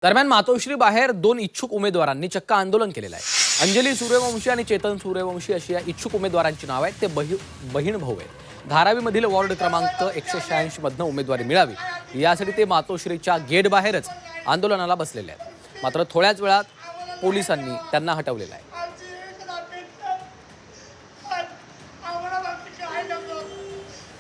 दरम्यान मातोश्री बाहेर दोन इच्छुक उमेदवारांनी चक्क आंदोलन केलेलं आहे। अंजली सूर्यवंशी आणि चेतन सूर्यवंशी अशी या इच्छुक उमेदवारांची नाव आहेत। ते बहीण भाऊ आहेत। धारावीमधील वॉर्ड क्रमांक 186 मधनं उमेदवारी मिळावी यासाठी ते मातोश्रीच्या गेट बाहेरच आंदोलनाला बसलेले आहेत। मात्र थोड्याच वेळात पोलिसांनी त्यांना हटवलेलं आहे।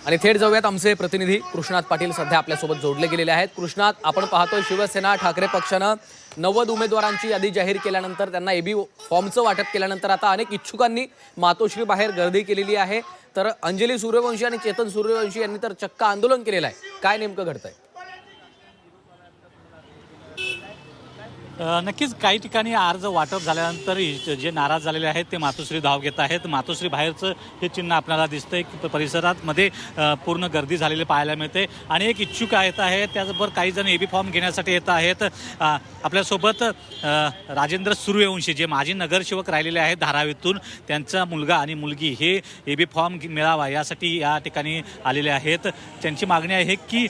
आणि थेट जाऊयात आमचे प्रतिनिधी कृष्णात पाटील सध्या आपल्यासोबत जोडले गेलेले आहेत। कृष्णात, आपण पाहतोय शिवसेना ठाकरे पक्षानं 90 उमेदवारांची यादी जाहीर केल्यानंतर त्यांना एबी फॉर्मचं वाटप केल्यानंतर आता अनेक इच्छुकांनी मातोश्री बाहेर गर्दी केलेली आहे। तर अंजली सूर्यवंशी आणि चेतन सूर्यवंशी यांनी तर चक्क आंदोलन केलेलं आहे। काय नेमकं घडतंय? नक्कीच काही ठिकाणी अर्ज वाटप झाल्यानंतर जे नाराज झालेले आहेत ते मातोश्री धाव घेत आहेत। मातोश्री बाहेरचं हे चिन्ह आपल्याला दिसतंय की परिसरात मध्ये पूर्ण गर्दी झालेली पाहायला मिळते। आणि एक इच्छुक आहेत त्याचबरोबर काही जण एबी फॉर्म घेण्यासाठी येत आहेत। आपल्यासोबत राजेंद्र सूर्यवंशी जे माजी नगरसेवक राहिलेले आहेत धारावीतून, त्यांचा मुलगा आणि मुलगी हे एबी फॉर्म मिळावा यासाठी या ठिकाणी आलेले आहेत। त्यांची मागणी आहे की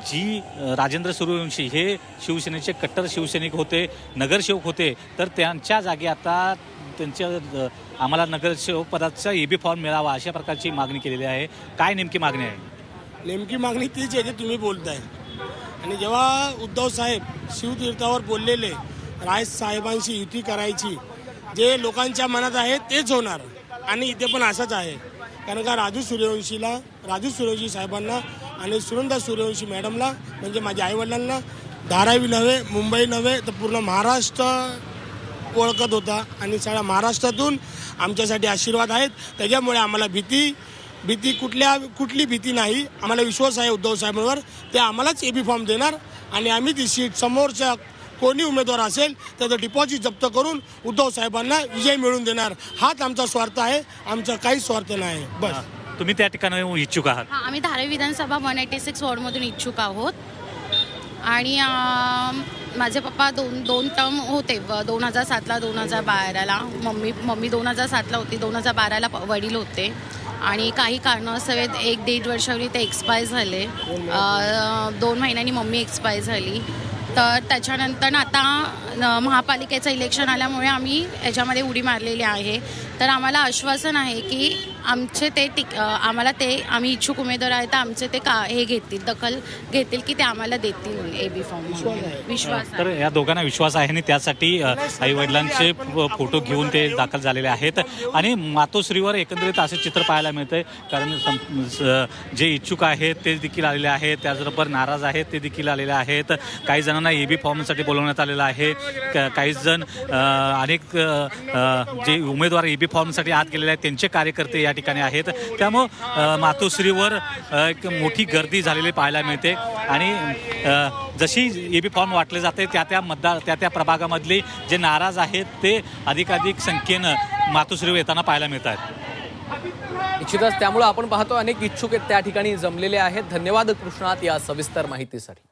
जी राजेंद्र सूर्यवंशी हे शिवसेनेचे कट्टर शिवसैनिक होते, नगरसेवक होते, तर त्यांच्या जागी आता त्यांच्या आम्हाला नगरसेवक पदाचा एबी फॉर्म मिळावा अशा प्रकारची मागणी केलेली आहे। काय नेमकी मागणी आहे? नेमकी मागणी तीच आहे की तुम्ही बोलताय। आणि जेव्हा उद्धव साहेब शिवतीर्थावर बोललेले राय साहेबांशी युती करायची, जे लोकांच्या मनात आहे तेच होणार। आणि इथे पण असंच आहे, कारण का राजू सूर्यवंशी साहेबांना आणि सुनंदा सूर्यवंशी मॅडमला म्हणजे माझ्या आईवडिलांना धारावी नव्हे, मुंबई नव्हे तर पूर्ण महाराष्ट्र ओळखत होता। आणि सगळ्या महाराष्ट्रातून आमच्यासाठी आशीर्वाद आहेत। त्याच्यामुळे आम्हाला भीती कुठली भीती नाही। आम्हाला विश्वास आहे उद्धव साहेबांवर, ते आम्हालाच एबी फॉर्म देणार आणि आम्ही ती सीट समोरच्या कोणी उमेदवार असेल त्याचं डिपॉझिट जप्त करून उद्धव साहेबांना विजय मिळवून देणार। हाच आमचा स्वार्थ आहे, आमचा काहीच स्वार्थ नाही। बस। तुम्ही त्या ठिकाणी इच्छुक आहात? आम्ही धारावी विधानसभा 186 वॉर्डमधून इच्छुक आहोत। आणि माझे पप्पा दोन टर्म होते, 2007ला 2012ला। मम्मी 2007ला होती, 2012ला वडील होते। आणि काही कारणास्तव 1-1.5 वर्षावरी ते एक्सपायर झाले। 2 महिन्यांनी मम्मी एक्सपायर झाली। तर त्याच्यानंतर आता महापालिकेचं इलेक्शन आल्यामुळे आम्ही याच्यामध्ये उडी मारलेली आहे। तर आम्हाला आश्वासन आहे की आम्ही इच्छुक उमेदवार आहे तर आमचे ते हे दखल घेतील की ते आम्हाला देतील एबी फॉर्म। विश्वास तर या दोघांना विश्वास आहे आणि त्यासाठी आई वडिलांचे फोटो घेऊन ते दाखल झालेले आहेत। आणि मातोश्रीवर एकंदरीत असे चित्र पाहायला मिळते, कारण जे इच्छुक आहेत ते देखील आलेले आहेत, त्याचबरोबर नाराज आहेत ते देखील आलेले आहेत। काही जणांना एबी फॉर्मसाठी बोलवण्यात आलेलं आहे। काही जण अनेक जे उमेदवार एबी फॉर्मसाठी आत गेलेले आहेत त्यांचे कार्यकर्ते या ठिकाणी आहेत। त्यामुळं मातोश्रीवर एक मोठी गर्दी झालेली पाहायला मिळते। आणि जशी एबी फॉर्म वाटले जाते त्या प्रभागामधले जे नाराज आहेत ते अधिकाधिक संख्येनं मातोश्रीवर येताना पाहायला मिळत आहेत। निश्चितच त्यामुळे आपण पाहतो अनेक इच्छुक त्या ठिकाणी जमलेले आहेत। धन्यवाद कृष्णात या सविस्तर माहितीसाठी।